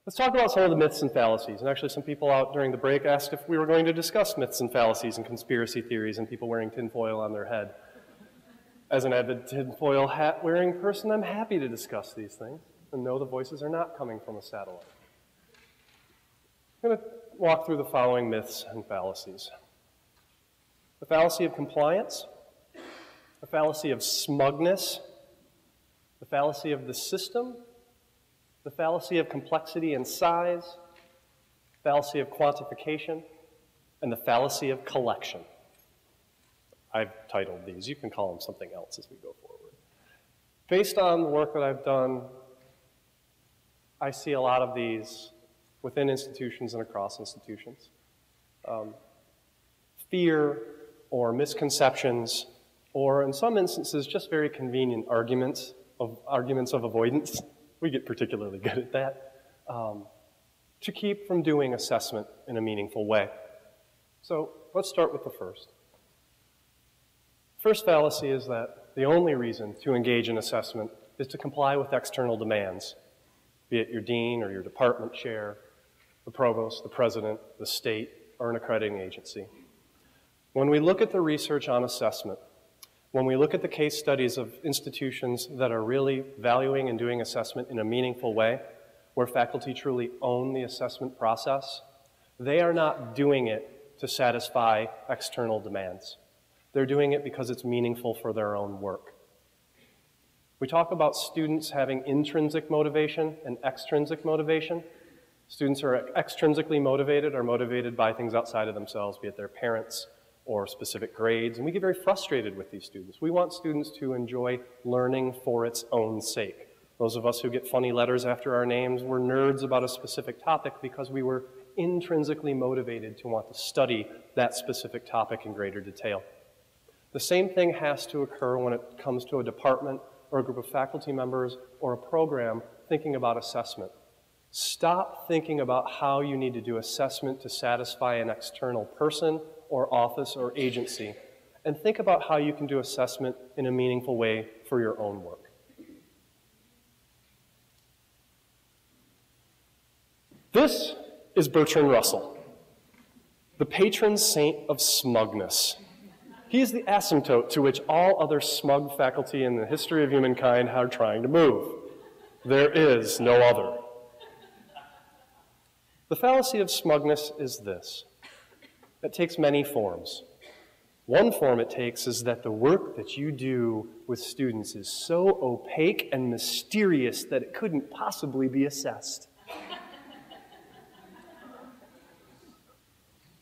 Let's talk about some of the myths and fallacies. And actually some people out during the break asked if we were going to discuss myths and fallacies and conspiracy theories and people wearing tinfoil on their head. As an avid tinfoil hat wearing person, I'm happy to discuss these things and know the voices are not coming from a satellite. I'm going to walk through the following myths and fallacies. The fallacy of compliance, the fallacy of smugness, the fallacy of the system, the fallacy of complexity and size, fallacy of quantification, and the fallacy of collection. I've titled these. You can call them something else as we go forward. Based on the work that I've done, I see a lot of these within institutions and across institutions. Fear or misconceptions, or in some instances, just very convenient arguments of avoidance. We get particularly good at that, to keep from doing assessment in a meaningful way. So let's start with the first. First fallacy is that the only reason to engage in assessment is to comply with external demands, be it your dean or your department chair, the provost, the president, the state, or an accrediting agency. When we look at the research on assessment, when we look at the case studies of institutions that are really valuing and doing assessment in a meaningful way, where faculty truly own the assessment process, they are not doing it to satisfy external demands. They're doing it because it's meaningful for their own work. We talk about students having intrinsic motivation and extrinsic motivation. Students who are extrinsically motivated are motivated by things outside of themselves, be it their parents, or specific grades, and we get very frustrated with these students. We want students to enjoy learning for its own sake. Those of us who get funny letters after our names, we're nerds about a specific topic because we were intrinsically motivated to want to study that specific topic in greater detail. The same thing has to occur when it comes to a department or a group of faculty members or a program thinking about assessment. Stop thinking about how you need to do assessment to satisfy an external person or office or agency, and think about how you can do assessment in a meaningful way for your own work. This is Bertrand Russell, the patron saint of smugness. He is the asymptote to which all other smug faculty in the history of humankind are trying to move. There is no other. The fallacy of smugness is this. It takes many forms. One form it takes is that the work that you do with students is so opaque and mysterious that it couldn't possibly be assessed.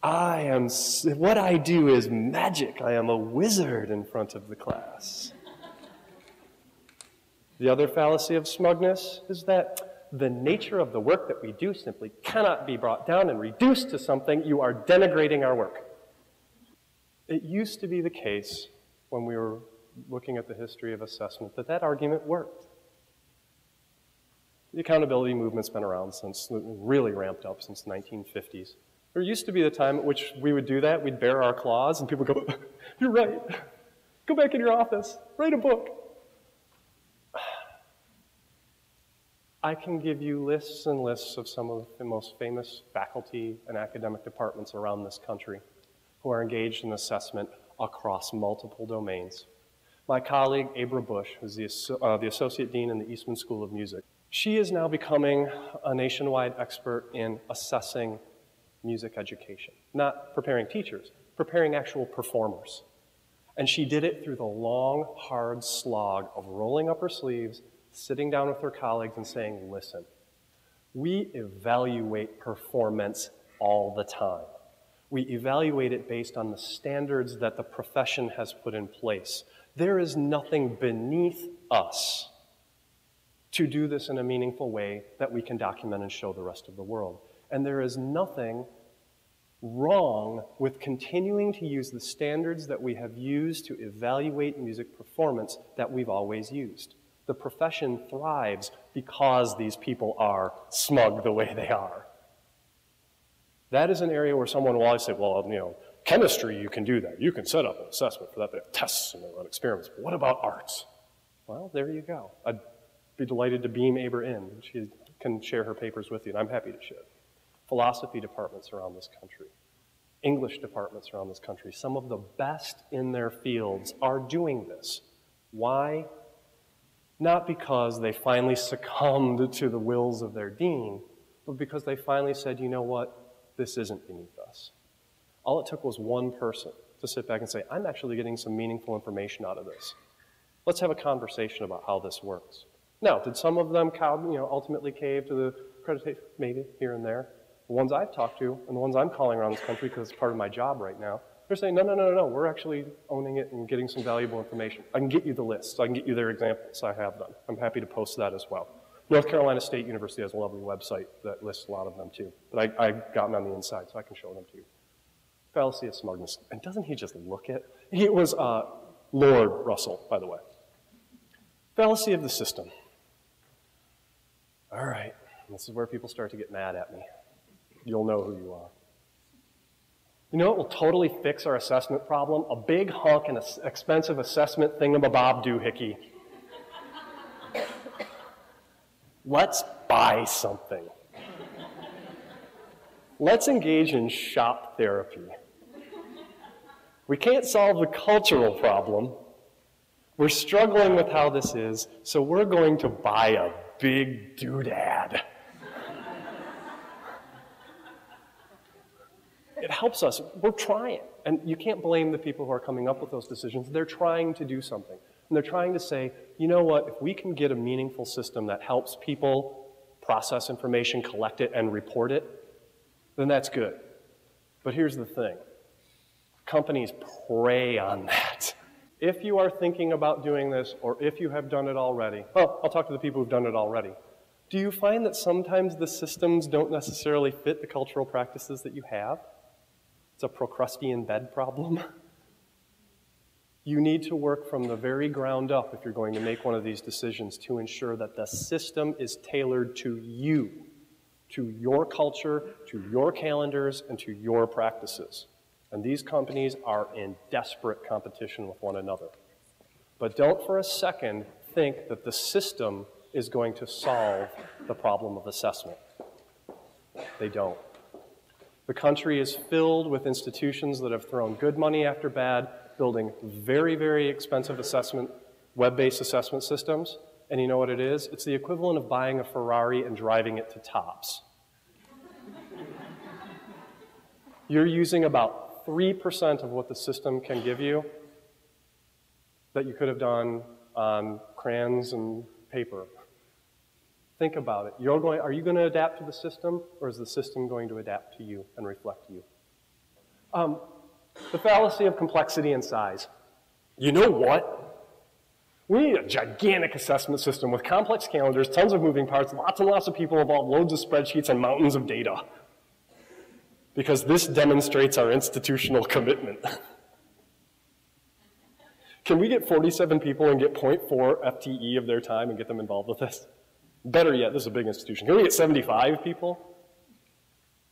What I do is magic. I am a wizard in front of the class. The other fallacy of smugness is that the nature of the work that we do simply cannot be brought down and reduced to something. You are denigrating our work. It used to be the case when we were looking at the history of assessment that argument worked. The accountability movement's been around since, really ramped up since the 1950s. There used to be the time at which we would do that, we'd bare our claws, and people go, "You're right. Go back in your office, write a book." I can give you lists and lists of some of the most famous faculty and academic departments around this country who are engaged in assessment across multiple domains. My colleague, Abra Bush, who's the Associate Dean in the Eastman School of Music, she is now becoming a nationwide expert in assessing music education. Not preparing teachers, preparing actual performers. And she did it through the long, hard slog of rolling up her sleeves, sitting down with her colleagues and saying, listen, we evaluate performance all the time. We evaluate it based on the standards that the profession has put in place. There is nothing beneath us to do this in a meaningful way that we can document and show the rest of the world. And there is nothing wrong with continuing to use the standards that we have used to evaluate music performance that we've always used. The profession thrives because these people are smug the way they are. That is an area where someone will always say, well, chemistry, you can do that. You can set up an assessment for that. They have tests and they run experiments. But what about arts? Well, there you go. I'd be delighted to beam Aber in. She can share her papers with you, and I'm happy to share. Philosophy departments around this country, English departments around this country, some of the best in their fields are doing this. Why? Not because they finally succumbed to the wills of their dean, but because they finally said, you know what, this isn't beneath us. All it took was one person to sit back and say, I'm actually getting some meaningful information out of this. Let's have a conversation about how this works. Now, did some of them ultimately cave to the accreditation? Maybe, here and there. The ones I've talked to and the ones I'm calling around this country because it's part of my job right now, they're saying, no, we're actually owning it and getting some valuable information. I can get you the list, so I can get you their examples. I have them. I'm happy to post that as well. North Carolina State University has a lovely website that lists a lot of them too, but I've gotten on the inside, so I can show them to you. Fallacy of smugness. And doesn't he just look it? He was Lord Russell, by the way. Fallacy of the system. All right, this is where people start to get mad at me. You'll know who you are. You know what will totally fix our assessment problem? A big hunk and expensive assessment thingamabob doohickey. Let's buy something. Let's engage in shop therapy. We can't solve the cultural problem. We're struggling with how this is, so we're going to buy a big doodad. It helps us. We're trying. And you can't blame the people who are coming up with those decisions. They're trying to do something. And they're trying to say, you know what, if we can get a meaningful system that helps people process information, collect it, and report it, then that's good. But here's the thing. Companies prey on that. If you are thinking about doing this, or if you have done it already, well, I'll talk to the people who've done it already. Do you find that sometimes the systems don't necessarily fit the cultural practices that you have? It's a Procrustean bed problem. You need to work from the very ground up if you're going to make one of these decisions to ensure that the system is tailored to you, to your culture, to your calendars, and to your practices. And these companies are in desperate competition with one another. But don't for a second think that the system is going to solve the problem of assessment. They don't. The country is filled with institutions that have thrown good money after bad, building very, very expensive assessment, web-based assessment systems. And you know what it is? It's the equivalent of buying a Ferrari and driving it to tops. You're using about 3% of what the system can give you that you could have done on crayons and paper. Think about it. Are you going to adapt to the system, or is the system going to adapt to you and reflect you? The fallacy of complexity and size. You know what? We need a gigantic assessment system with complex calendars, tons of moving parts, lots and lots of people involved, loads of spreadsheets, and mountains of data. Because this demonstrates our institutional commitment. Can we get 47 people and get 0.4 FTE of their time and get them involved with this? Better yet, this is a big institution. Can we get 75 people?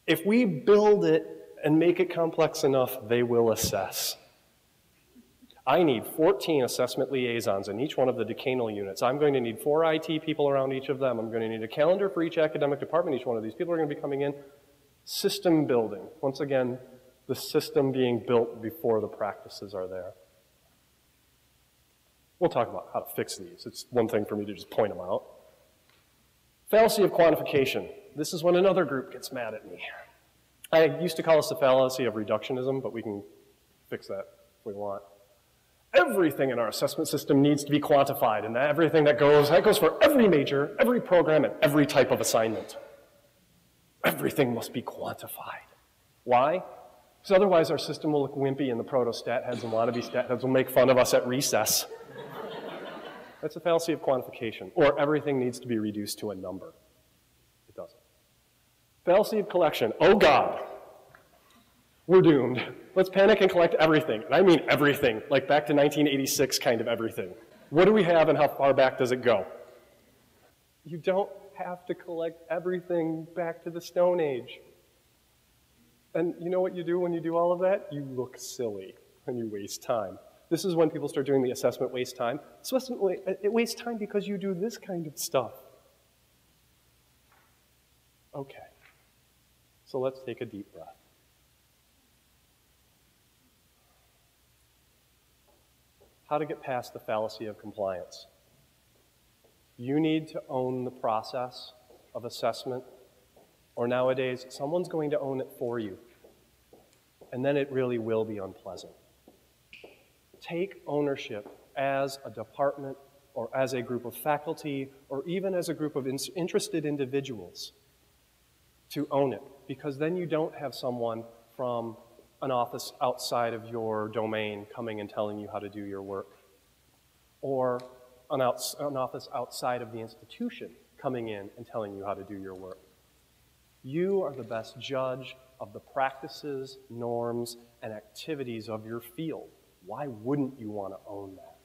If we build it and make it complex enough, they will assess. I need 14 assessment liaisons in each one of the decanal units. I'm going to need 4 IT people around each of them. I'm going to need a calendar for each academic department. Each one of these people are going to be coming in. System building. Once again, the system being built before the practices are there. We'll talk about how to fix these. It's one thing for me to just point them out. Fallacy of quantification. This is when another group gets mad at me. I used to call this the fallacy of reductionism, but we can fix that if we want. Everything in our assessment system needs to be quantified, and everything that goes for every major, every program, and every type of assignment. Everything must be quantified. Why? Because otherwise our system will look wimpy and the proto-stat heads and wannabe stat heads will make fun of us at recess. That's a fallacy of quantification. Or everything needs to be reduced to a number. It doesn't. Fallacy of collection. Oh God, we're doomed. Let's panic and collect everything. And I mean everything, like back to 1986 kind of everything. What do we have and how far back does it go? You don't have to collect everything back to the Stone Age. And you know what you do when you do all of that? You look silly and you waste time. This is when people start doing the assessment waste time. It wastes time because you do this kind of stuff. Okay. So let's take a deep breath. How to get past the fallacy of compliance. You need to own the process of assessment, or nowadays, someone's going to own it for you. And then it really will be unpleasant. Take ownership as a department or as a group of faculty or even as a group of interested individuals to own it, because then you don't have someone from an office outside of your domain coming and telling you how to do your work, or an office outside of the institution coming in and telling you how to do your work. You are the best judge of the practices, norms, and activities of your field. Why wouldn't you want to own that?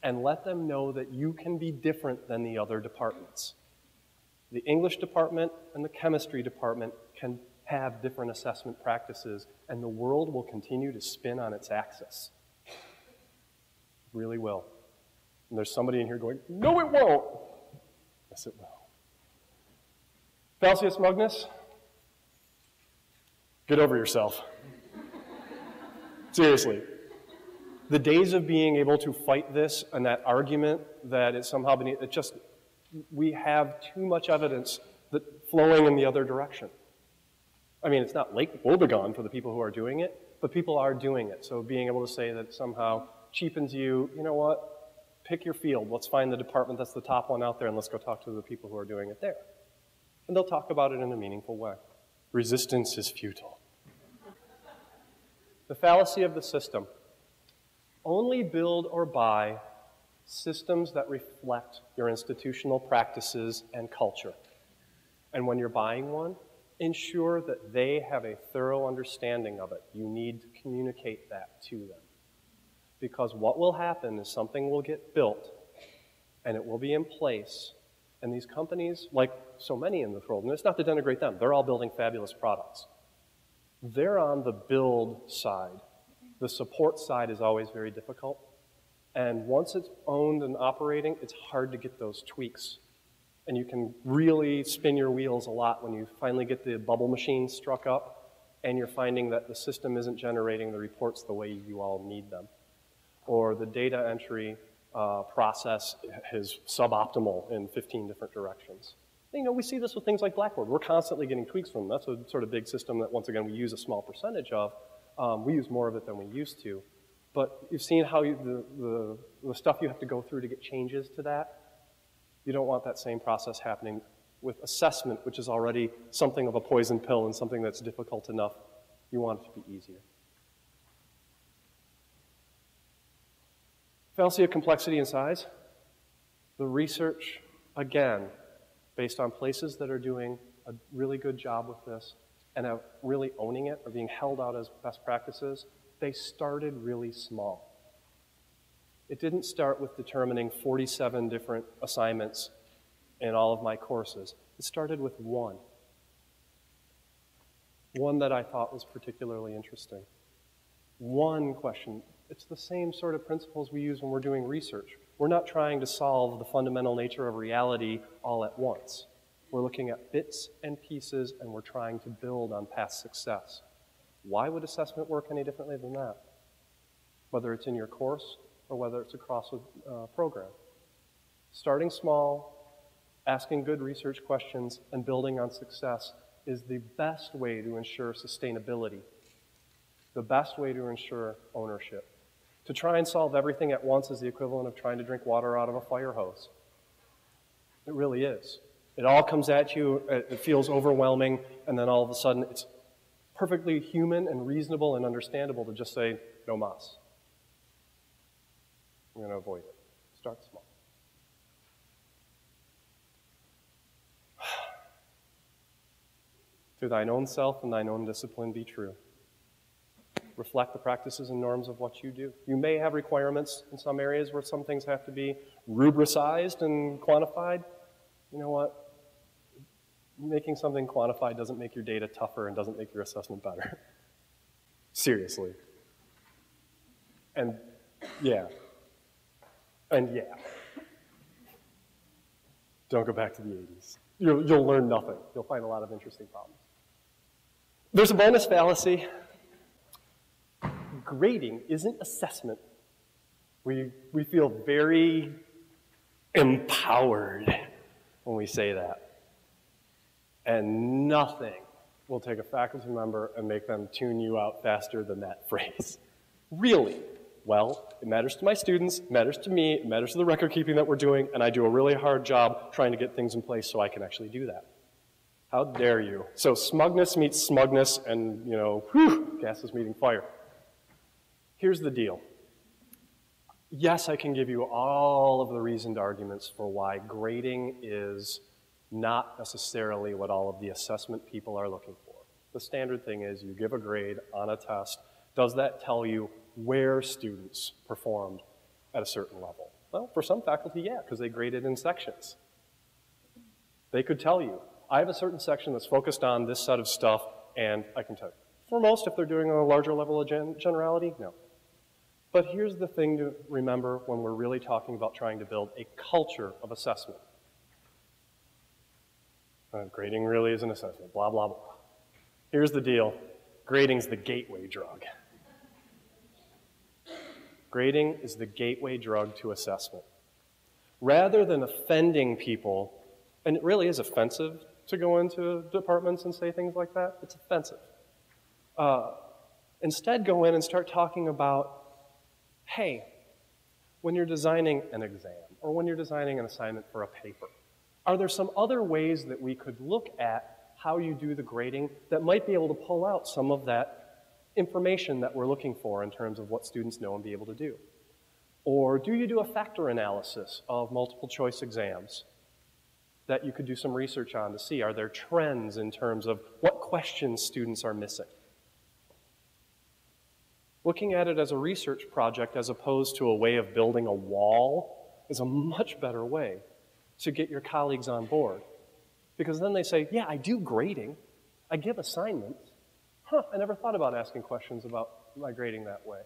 And let them know that you can be different than the other departments. The English department and the chemistry department can have different assessment practices, and the world will continue to spin on its axis. It really will. And there's somebody in here going, no, it won't. Yes, it will. Fallacy of smugness? Get over yourself. Seriously. The days of being able to fight this and that argument that it's somehow beneath, we have too much evidence that flowing in the other direction. I mean, it's not Lake Wobegon for the people who are doing it, but people are doing it. So being able to say that somehow cheapens you, you know what, pick your field. Let's find the department that's the top one out there and let's go talk to the people who are doing it there. And they'll talk about it in a meaningful way. Resistance is futile. The fallacy of the system. Only build or buy systems that reflect your institutional practices and culture. And when you're buying one, ensure that they have a thorough understanding of it. You need to communicate that to them. Because what will happen is something will get built, and it will be in place, and these companies, like so many in this world, and it's not to denigrate them, they're all building fabulous products. They're on the build side. The support side is always very difficult. And once it's owned and operating, it's hard to get those tweaks. And you can really spin your wheels a lot when you finally get the bubble machine struck up and you're finding that the system isn't generating the reports the way you all need them. Or the data entry process is suboptimal in 15 different directions. You know, we see this with things like Blackboard. We're constantly getting tweaks from them. That's a sort of big system that, once again, we use a small percentage of. We use more of it than we used to. But you've seen how the stuff you have to go through to get changes to that. You don't want that same process happening with assessment, which is already something of a poison pill and something that's difficult enough. You want it to be easier. Fallacy of complexity and size. The research, again, based on places that are doing a really good job with this and are really owning it or being held out as best practices, they started really small. It didn't start with determining 47 different assignments in all of my courses. It started with one. One that I thought was particularly interesting. One question. It's the same sort of principles we use when we're doing research. We're not trying to solve the fundamental nature of reality all at once. We're looking at bits and pieces, and we're trying to build on past success. Why would assessment work any differently than that? Whether it's in your course or whether it's across a program. Starting small, asking good research questions, and building on success is the best way to ensure sustainability, the best way to ensure ownership. To try and solve everything at once is the equivalent of trying to drink water out of a fire hose. It really is. It all comes at you, it feels overwhelming, and then all of a sudden it's perfectly human and reasonable and understandable to just say, no mas. I'm going to avoid it. Start small. To thine own self and thine own discipline be true. Reflect the practices and norms of what you do. You may have requirements in some areas where some things have to be rubricized and quantified. You know what? Making something quantified doesn't make your data tougher and doesn't make your assessment better. Seriously. And yeah. And yeah. Don't go back to the 80s. you'll learn nothing. You'll find a lot of interesting problems. There's a bonus fallacy. Grading isn't assessment. We feel very empowered when we say that. And nothing will take a faculty member and make them tune you out faster than that phrase. Really? Well, it matters to my students, it matters to me, it matters to the record keeping that we're doing, and I do a really hard job trying to get things in place so I can actually do that. How dare you? So smugness meets smugness, and, gas is meeting fire. Here's the deal. Yes, I can give you all of the reasoned arguments for why grading is not necessarily what all of the assessment people are looking for. The standard thing is you give a grade on a test. Does that tell you where students performed at a certain level? Well, for some faculty, yeah, because they graded in sections. They could tell you, I have a certain section that's focused on this set of stuff, and I can tell you. For most, if they're doing a larger level of generality, no. But here's the thing to remember when we're really talking about trying to build a culture of assessment. Grading really is an assessment, blah, blah, blah. Here's the deal. Grading's the gateway drug. Grading is the gateway drug to assessment. Rather than offending people, and it really is offensive to go into departments and say things like that, it's offensive. Instead, go in and start talking about, hey, when you're designing an exam or when you're designing an assignment for a paper, are there some other ways that we could look at how you do the grading that might be able to pull out some of that information that we're looking for in terms of what students know and be able to do? Or do you do a factor analysis of multiple choice exams that you could do some research on to see, are there trends in terms of what questions students are missing? Looking at it as a research project as opposed to a way of building a wall is a much better way to get your colleagues on board. Because then they say, yeah, I do grading. I give assignments. I never thought about asking questions about my grading that way.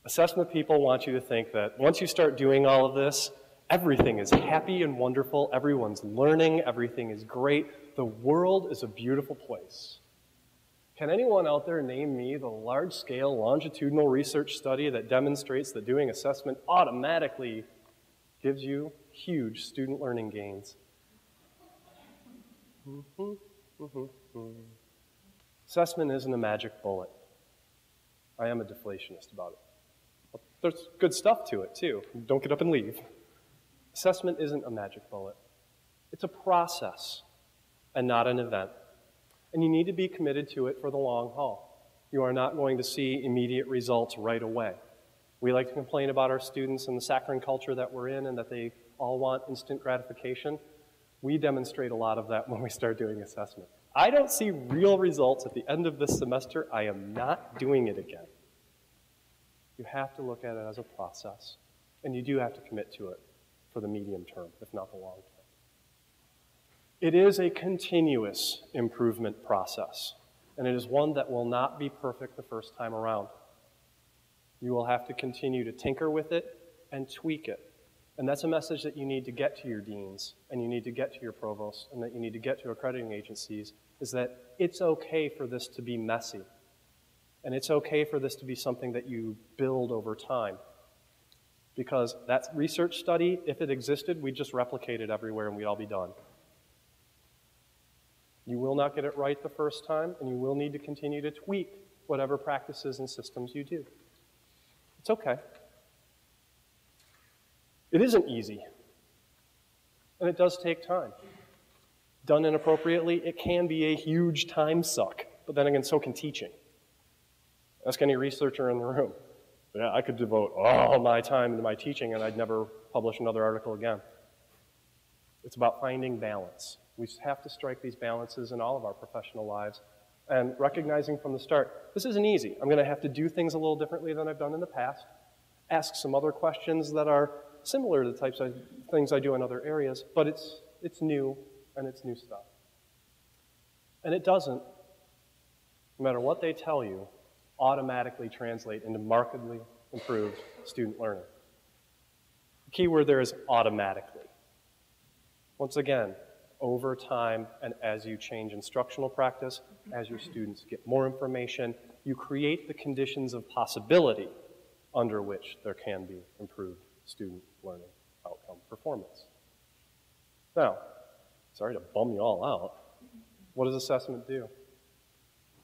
Assessment people want you to think that once you start doing all of this, everything is happy and wonderful, everyone's learning, everything is great. The world is a beautiful place. Can anyone out there name me the large-scale longitudinal research study that demonstrates that doing assessment automatically gives you huge student learning gains? Assessment isn't a magic bullet. I am a deflationist about it. There's good stuff to it, too. Don't get up and leave. Assessment isn't a magic bullet. It's a process and not an event. And you need to be committed to it for the long haul. You are not going to see immediate results right away. We like to complain about our students and the saccharine culture that we're in and that they all want instant gratification. We demonstrate a lot of that when we start doing assessment. I don't see real results at the end of this semester. I am not doing it again. You have to look at it as a process, and you do have to commit to it for the medium term, if not the long term. It is a continuous improvement process, and it is one that will not be perfect the first time around. You will have to continue to tinker with it and tweak it. And that's a message that you need to get to your deans, and you need to get to your provosts, and that you need to get to accrediting agencies, is that it's okay for this to be messy. And it's okay for this to be something that you build over time. Because that research study, if it existed, we'd just replicate it everywhere and we'd all be done. You will not get it right the first time, and you will need to continue to tweak whatever practices and systems you do. It's okay. It isn't easy, and it does take time. Done inappropriately, it can be a huge time suck, but then again, so can teaching. Ask any researcher in the room. Yeah, I could devote all my time to my teaching and I'd never publish another article again. It's about finding balance. We have to strike these balances in all of our professional lives and recognizing from the start, this isn't easy. I'm going to have to do things a little differently than I've done in the past, ask some other questions that are similar to the types of things I do in other areas, but it's new and it's new stuff. And it doesn't, no matter what they tell you, automatically translate into markedly improved student learning. The key word there is automatically. Once again, over time and as you change instructional practice, as your students get more information, you create the conditions of possibility under which there can be improved student learning outcome performance. Now, sorry to bum you all out, what does assessment do?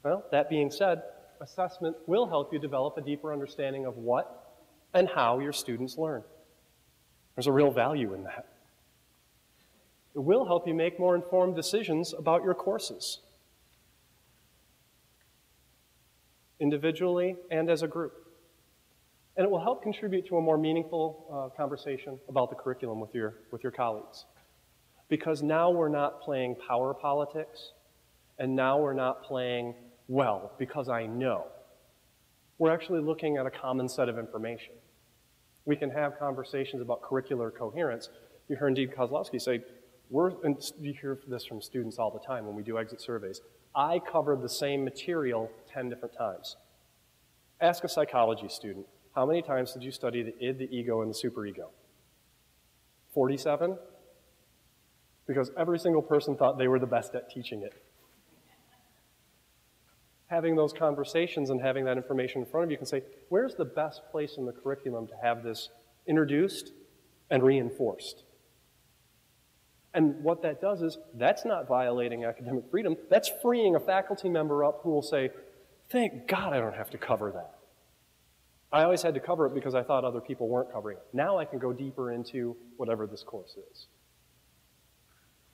Well, that being said, assessment will help you develop a deeper understanding of what and how your students learn. There's a real value in that. It will help you make more informed decisions about your courses, individually and as a group. And it will help contribute to a more meaningful conversation about the curriculum with your colleagues. Because now we're not playing power politics, and now we're not playing, well, because I know. We're actually looking at a common set of information. We can have conversations about curricular coherence. You heard Dean Kozlowski say, and you hear this from students all the time when we do exit surveys, I covered the same material 10 different times. Ask a psychology student, how many times did you study the id, the ego, and the superego? 47? Because every single person thought they were the best at teaching it. Having those conversations and having that information in front of you can say, where's the best place in the curriculum to have this introduced and reinforced? And what that does is, that's not violating academic freedom, that's freeing a faculty member up who will say, thank God I don't have to cover that. I always had to cover it because I thought other people weren't covering it. Now I can go deeper into whatever this course is.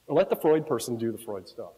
Let the Freud person do the Freud stuff.